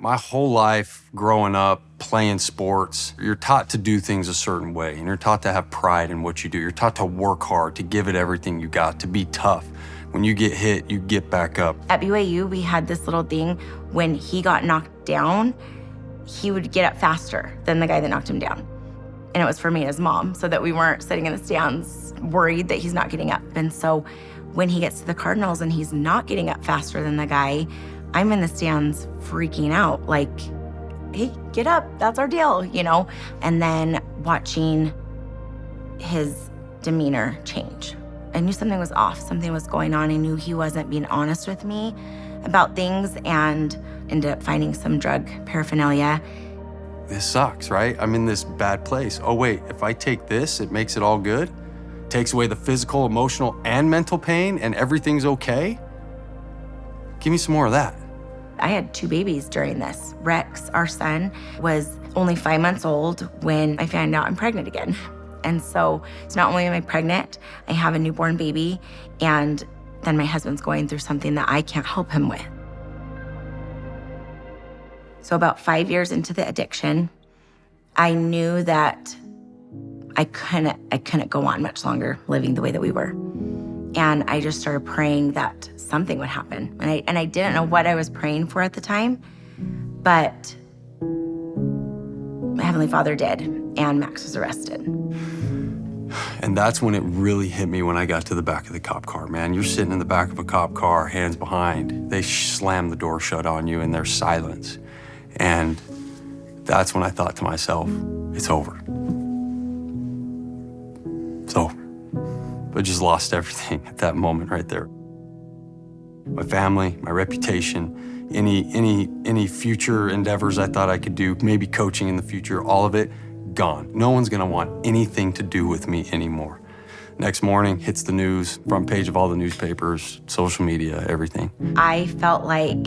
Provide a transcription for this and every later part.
My whole life growing up, playing sports, you're taught to do things a certain way, and you're taught to have pride in what you do. You're taught to work hard, to give it everything you got, to be tough. When you get hit, you get back up. At BYU, we had this little thing. When he got knocked down, he would get up faster than the guy that knocked him down. And it was for me and his mom, so that we weren't sitting in the stands worried that he's not getting up. And so when he gets to the Cardinals and he's not getting up faster than the guy, I'm in the stands freaking out, like, hey, get up, that's our deal, you know? And then watching his demeanor change. I knew something was off, something was going on. I knew he wasn't being honest with me about things, and ended up finding some drug paraphernalia. This sucks, right? I'm in this bad place. Oh wait, if I take this, it makes it all good? Takes away the physical, emotional, and mental pain, and everything's okay? Give me some more of that. I had 2 babies during this. Rex, our son, was only 5 months old when I found out I'm pregnant again. And so not only am I pregnant, I have a newborn baby, and then my husband's going through something that I can't help him with. So about 5 years into the addiction, I knew that I couldn't go on much longer living the way that we were. And I just started praying that something would happen. And I didn't know what I was praying for at the time, but my Heavenly Father did, and Max was arrested. And that's when it really hit me, when I got to the back of the cop car, man. You're sitting in the back of a cop car, hands behind. They slam the door shut on you, and there's silence. And that's when I thought to myself, it's over. It's over. I just lost everything at that moment right there. My family, my reputation, any future endeavors I thought I could do, maybe coaching in the future, all of it, gone. No one's gonna want anything to do with me anymore. Next morning, hits the news, front page of all the newspapers, social media, everything. I felt like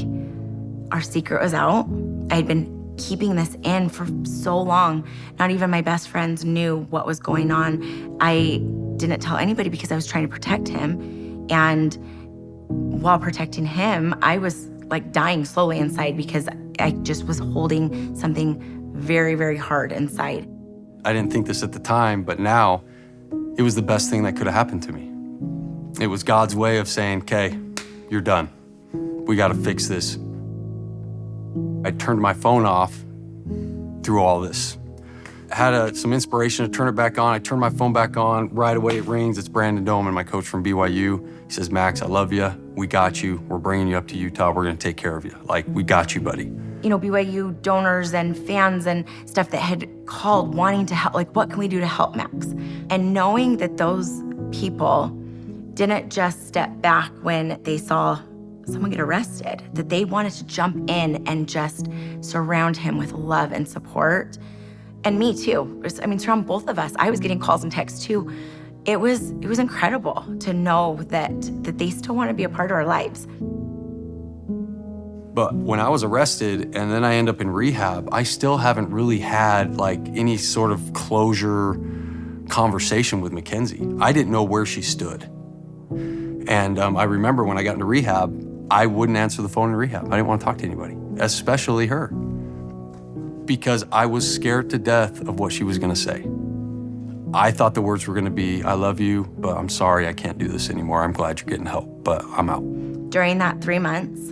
our secret was out. I had been keeping this in for so long. Not even my best friends knew what was going on. I didn't tell anybody because I was trying to protect him. And while protecting him, I was like dying slowly inside because I just was holding something very, very hard inside. I didn't think this at the time, but now it was the best thing that could have happened to me. It was God's way of saying, okay, you're done. We got to fix this. I turned my phone off through all this. I had some inspiration to turn it back on. I turned my phone back on. Right away it rings. It's Brandon Doman, my coach from BYU. He says, Max, I love you. We got you. We're bringing you up to Utah. We're going to take care of you. Like, we got you, buddy. You know, BYU donors and fans and stuff that had called wanting to help, like, what can we do to help Max? And knowing that those people didn't just step back when they saw someone get arrested, that they wanted to jump in and just surround him with love and support. And me too. I mean, surround both of us. I was getting calls and texts too. It was incredible to know that they still want to be a part of our lives. But when I was arrested and then I end up in rehab, I still haven't really had like any sort of closure conversation with McKenzi. I didn't know where she stood. And I remember when I got into rehab, I wouldn't answer the phone in rehab. I didn't want to talk to anybody, especially her, because I was scared to death of what she was going to say. I thought the words were going to be, I love you, but I'm sorry, I can't do this anymore. I'm glad you're getting help, but I'm out. During that 3 months,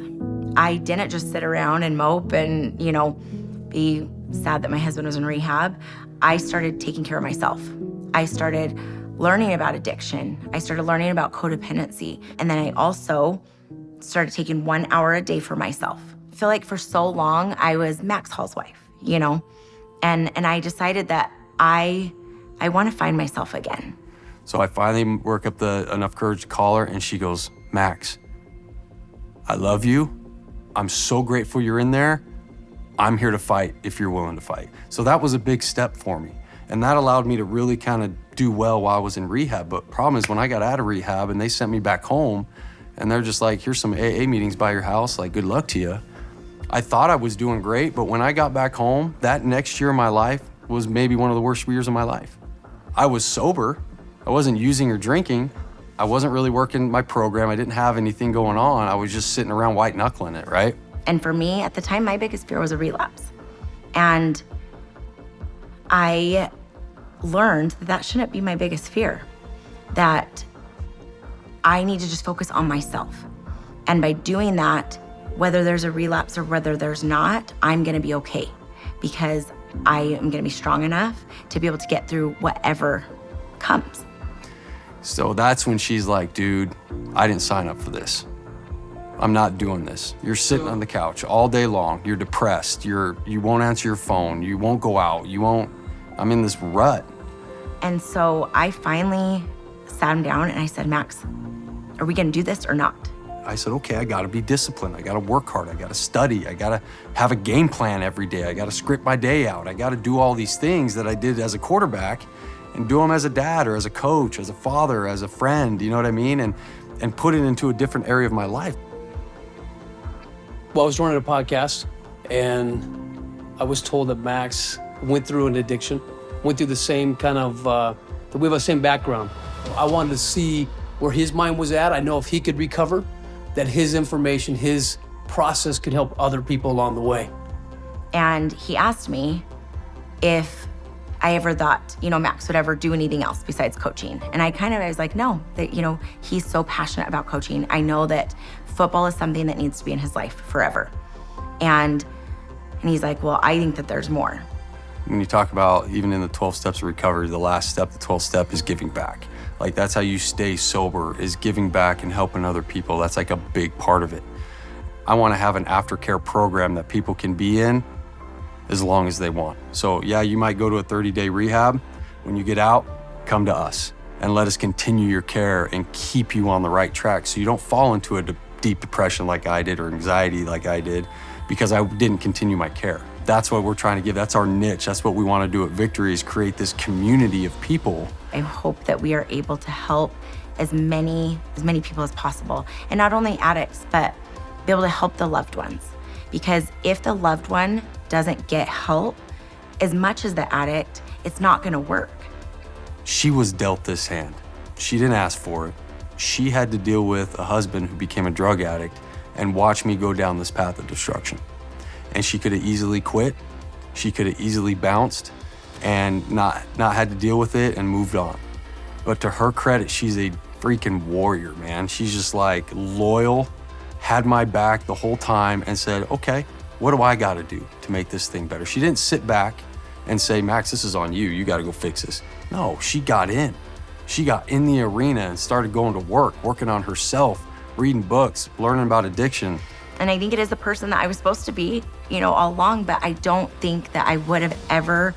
I didn't just sit around and mope and, you know, be sad that my husband was in rehab. I started taking care of myself. I started learning about addiction. I started learning about codependency. And then I also started taking 1 hour a day for myself. I feel like for so long, I was Max Hall's wife, you know? And I decided that I want to find myself again. So I finally work up enough courage to call her, and she goes, Max, I love you. I'm so grateful you're in there. I'm here to fight if you're willing to fight. So that was a big step for me. And that allowed me to really kind of do well while I was in rehab. But problem is, when I got out of rehab and they sent me back home, and they're just like, here's some AA meetings by your house, like, good luck to you. I thought I was doing great, but when I got back home, that next year of my life was maybe one of the worst years of my life. I was sober. I wasn't using or drinking. I wasn't really working my program. I didn't have anything going on. I was just sitting around white knuckling it, right? And for me, at the time, my biggest fear was a relapse. And I learned that that shouldn't be my biggest fear, that I need to just focus on myself. And by doing that, whether there's a relapse or whether there's not, I'm gonna be okay, because I am gonna be strong enough to be able to get through whatever comes. So that's when she's like, dude, I didn't sign up for this. I'm not doing this. You're sitting on the couch all day long. You're depressed. You won't answer your phone. You won't go out. I'm in this rut. And so I finally sat him down and I said, Max, are we gonna do this or not? I said, okay, I gotta be disciplined. I gotta work hard. I gotta study. I gotta have a game plan every day. I gotta script my day out. I gotta do all these things that I did as a quarterback and do them as a dad or as a coach, as a father, as a friend, you know what I mean? And put it into a different area of my life. Well, I was running a podcast and I was told that Max went through an addiction, went through the same kind of, that we have the same background. I wanted to see where his mind was at. I know if he could recover, that his information, his process could help other people along the way. And he asked me if I ever thought, Max would ever do anything else besides coaching. And I was like, no, that, he's so passionate about coaching. I know that football is something that needs to be in his life forever. And he's like, well, I think that there's more. When you talk about even in the 12 steps of recovery, the last step, the 12th step is giving back. Like that's how you stay sober, is giving back and helping other people. That's like a big part of it. I want to have an aftercare program that people can be in as long as they want. So yeah, you might go to a 30-day rehab. When you get out, come to us and let us continue your care and keep you on the right track so you don't fall into a deep depression like I did or anxiety like I did because I didn't continue my care. That's what we're trying to give. That's our niche. That's what we want to do at Victory, is create this community of people. I hope that we are able to help as many people as possible. And not only addicts, but be able to help the loved ones. Because if the loved one doesn't get help, as much as the addict, it's not gonna work. She was dealt this hand. She didn't ask for it. She had to deal with a husband who became a drug addict and watch me go down this path of destruction. And she could have easily quit. She could have easily bounced and not had to deal with it and moved on. But to her credit, she's a freaking warrior, man. She's just like loyal, had my back the whole time and said, okay, what do I gotta do to make this thing better? She didn't sit back and say, Max, this is on you. You gotta go fix this. No, she got in. She got in the arena and started going to work, working on herself, reading books, learning about addiction. And I think it is the person that I was supposed to be, all along, but I don't think that I would have ever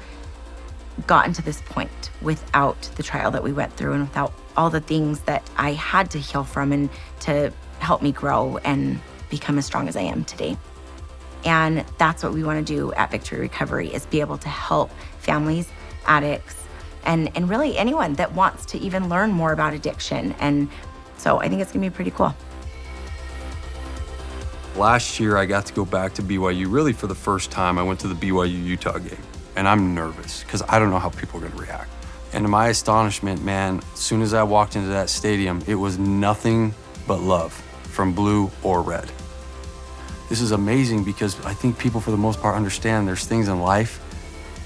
gotten to this point without the trial that we went through and without all the things that I had to heal from and to help me grow and become as strong as I am today. And that's what we want to do at Victory Recovery, is be able to help families, addicts, and really anyone that wants to even learn more about addiction. And so I think it's gonna be pretty cool. Last year, I got to go back to BYU really for the first time. I went to the BYU Utah game, and I'm nervous because I don't know how people are gonna react. And to my astonishment, man, as soon as I walked into that stadium, it was nothing but love from blue or red. This is amazing because I think people for the most part understand there's things in life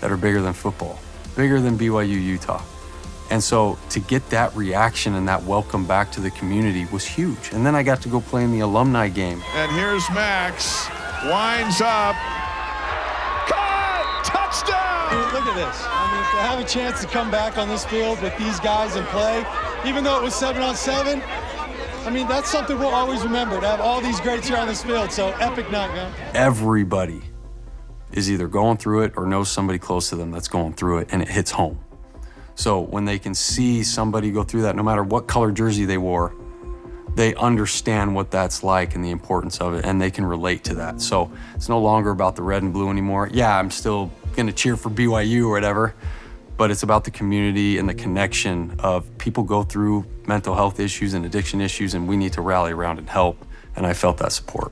that are bigger than football, bigger than BYU Utah. And so to get that reaction and that welcome back to the community was huge. And then I got to go play in the alumni game. And here's Max, winds up, caught, touchdown! Dude, look at this. To have a chance to come back on this field with these guys and play, even though it was 7-on-7, that's something we'll always remember, to have all these greats here on this field. So epic night, man. Everybody is either going through it or knows somebody close to them that's going through it, and it hits home. So when they can see somebody go through that, no matter what color jersey they wore, they understand what that's like and the importance of it, and they can relate to that. So it's no longer about the red and blue anymore. Yeah, I'm still gonna cheer for BYU or whatever, but it's about the community and the connection of people go through mental health issues and addiction issues, and we need to rally around and help, and I felt that support.